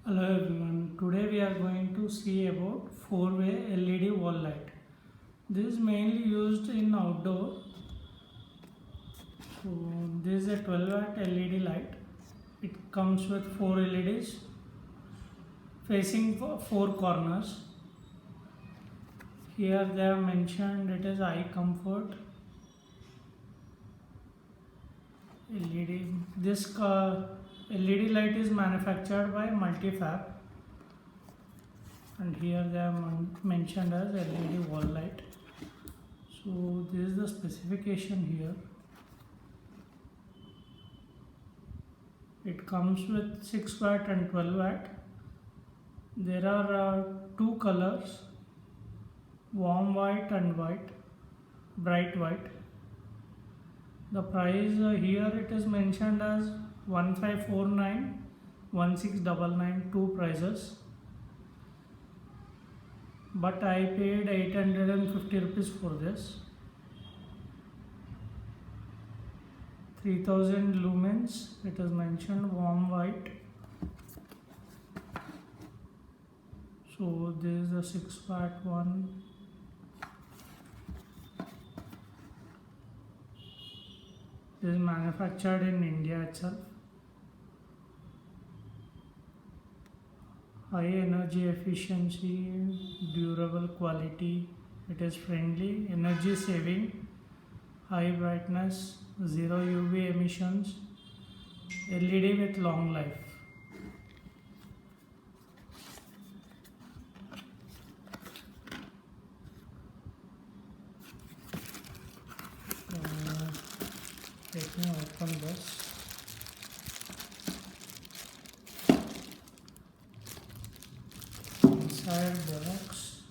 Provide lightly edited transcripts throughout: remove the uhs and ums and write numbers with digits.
Hello everyone, today we are going to see about 4-way LED wall light. This is mainly used in outdoor. So this is a 12-watt LED light. It comes with 4 LEDs facing 4 corners. Here they have mentioned it is eye comfort LED. This LED light is manufactured by Multifab, and here they are mentioned as LED wall light. So this is the specification here. It comes with 6 watt and 12 watt. There are two colors, warm white and white, bright white. The price here it is mentioned as 1549, 1699, two prices. But I paid 850 rupees for this. 3000 lumens, it is mentioned warm white. So this is the 6 watt one. This is manufactured in India itself. High energy efficiency, durable quality, it is friendly, energy saving, high brightness, zero UV emissions, LED with long life. Let me open this. Inside box,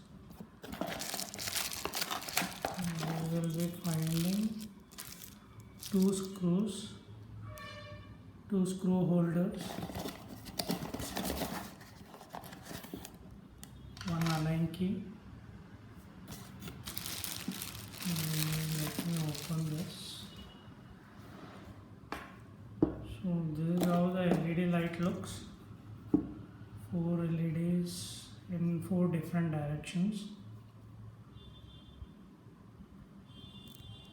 we will be finding two screws, two screw holders, one Allen key. Let me open this. So this is how the LED light looks. 4 LEDs in 4 different directions.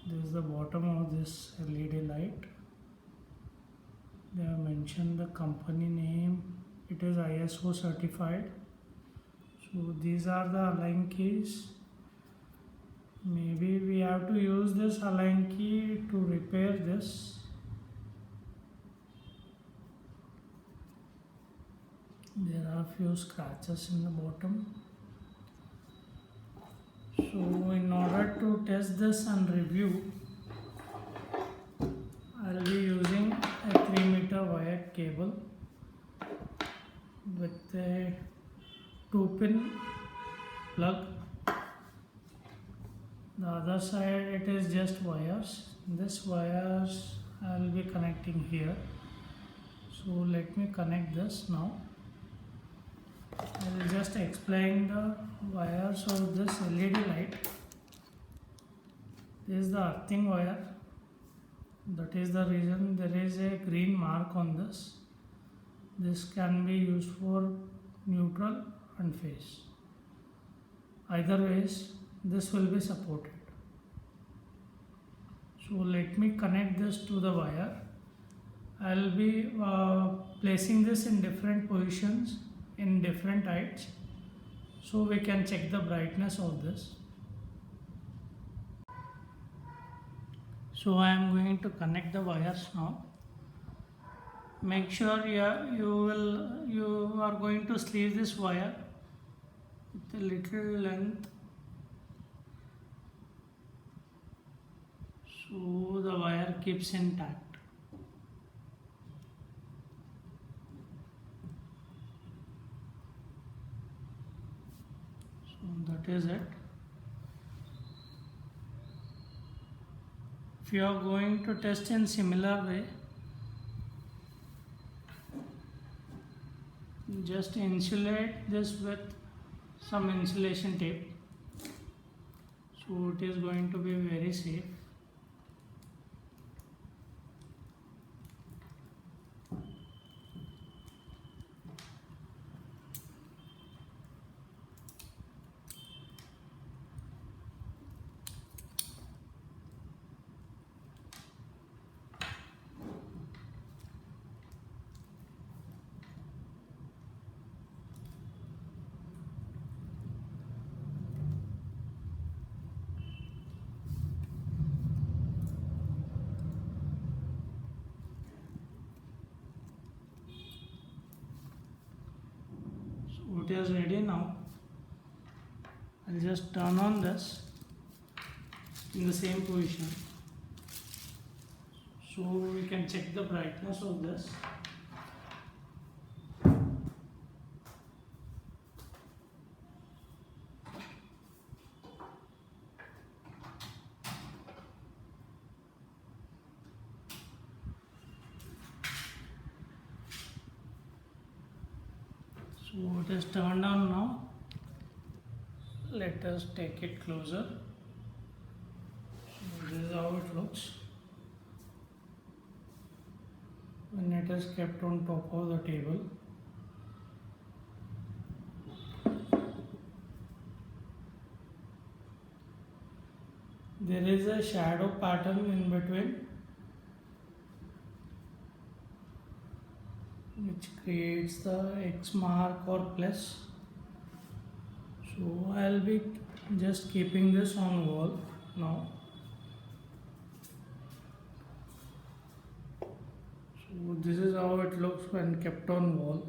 This is the bottom of this LED light. They have mentioned the company name. It is ISO certified. So these are the align keys. Maybe we have to use this align key to repair this. There are few scratches in the bottom. So in order to test this and review, I will be using a 3-meter wired cable with a 2-pin plug. The other side it is just wires. This wires I will be connecting here. So let me connect this now. I will just explain the wires of this LED light. This is the earthing wire. That is the reason there is a green mark on this. This can be used for neutral and phase. Either ways, this will be supported. So let me connect this to the wire. I will be placing this in different positions in different heights, so we can check the brightness of this. So I am going to connect the wires now. Make sure you are going to sleeve this wire with a little length, so the wire keeps intact. That is it. If you are going to test in similar way, just insulate this with some insulation tape, so it is going to be very safe. it is ready now. I'll just turn on this in the same position, so we can check the brightness of this. So it is turned on now. Let us take it closer. So this is how it looks when it is kept on top of the table. There is a shadow pattern in between which creates the X mark or plus. So I'll be just keeping this on wall now. So this is how it looks when kept on wall.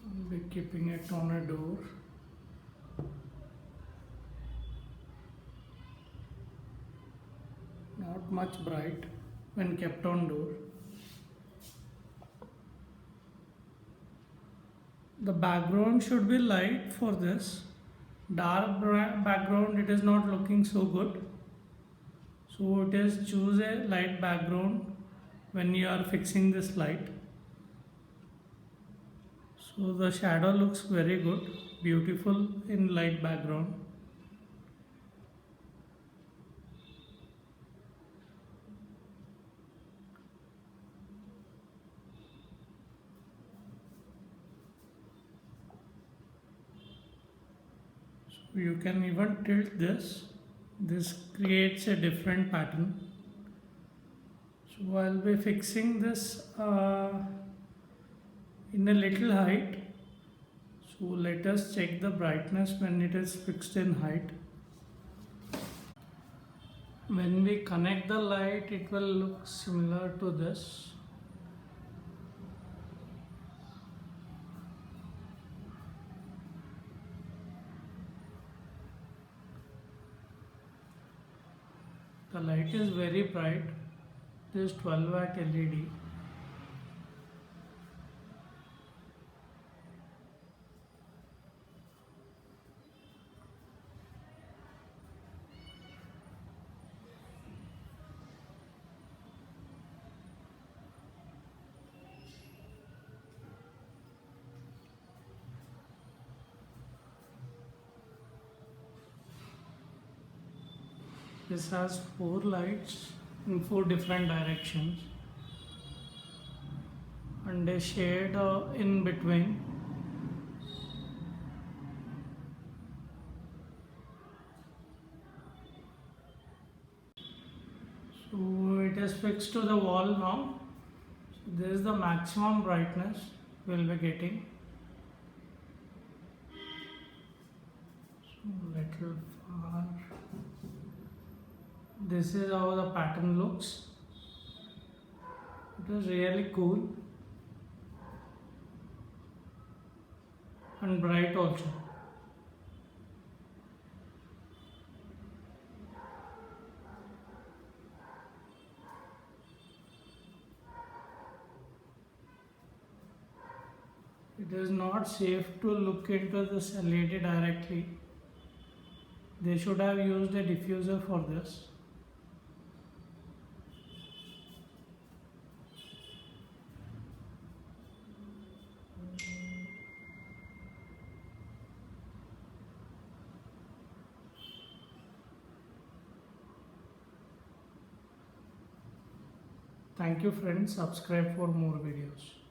I'll be keeping it on a door. Not much bright when kept on door. The background should be light for this. Dark background, it is not looking so good. So it is choose a light background when you are fixing this light. So the shadow looks very good, beautiful in light background. So you can even tilt this. This creates a different pattern. So I'll be fixing this in a little height. So let us check the brightness when it is fixed in height. When we connect the light, it will look similar to this. The light is very bright. This 12-watt LED. This has 4 lights in 4 different directions and a shade in between. So it is fixed to the wall now. So this is the maximum brightness we will be getting. So little far. This is how the pattern looks. It is really cool and bright also. It is not safe to look into this LED directly. They should have used a diffuser for this. Thank you friends, subscribe for more videos.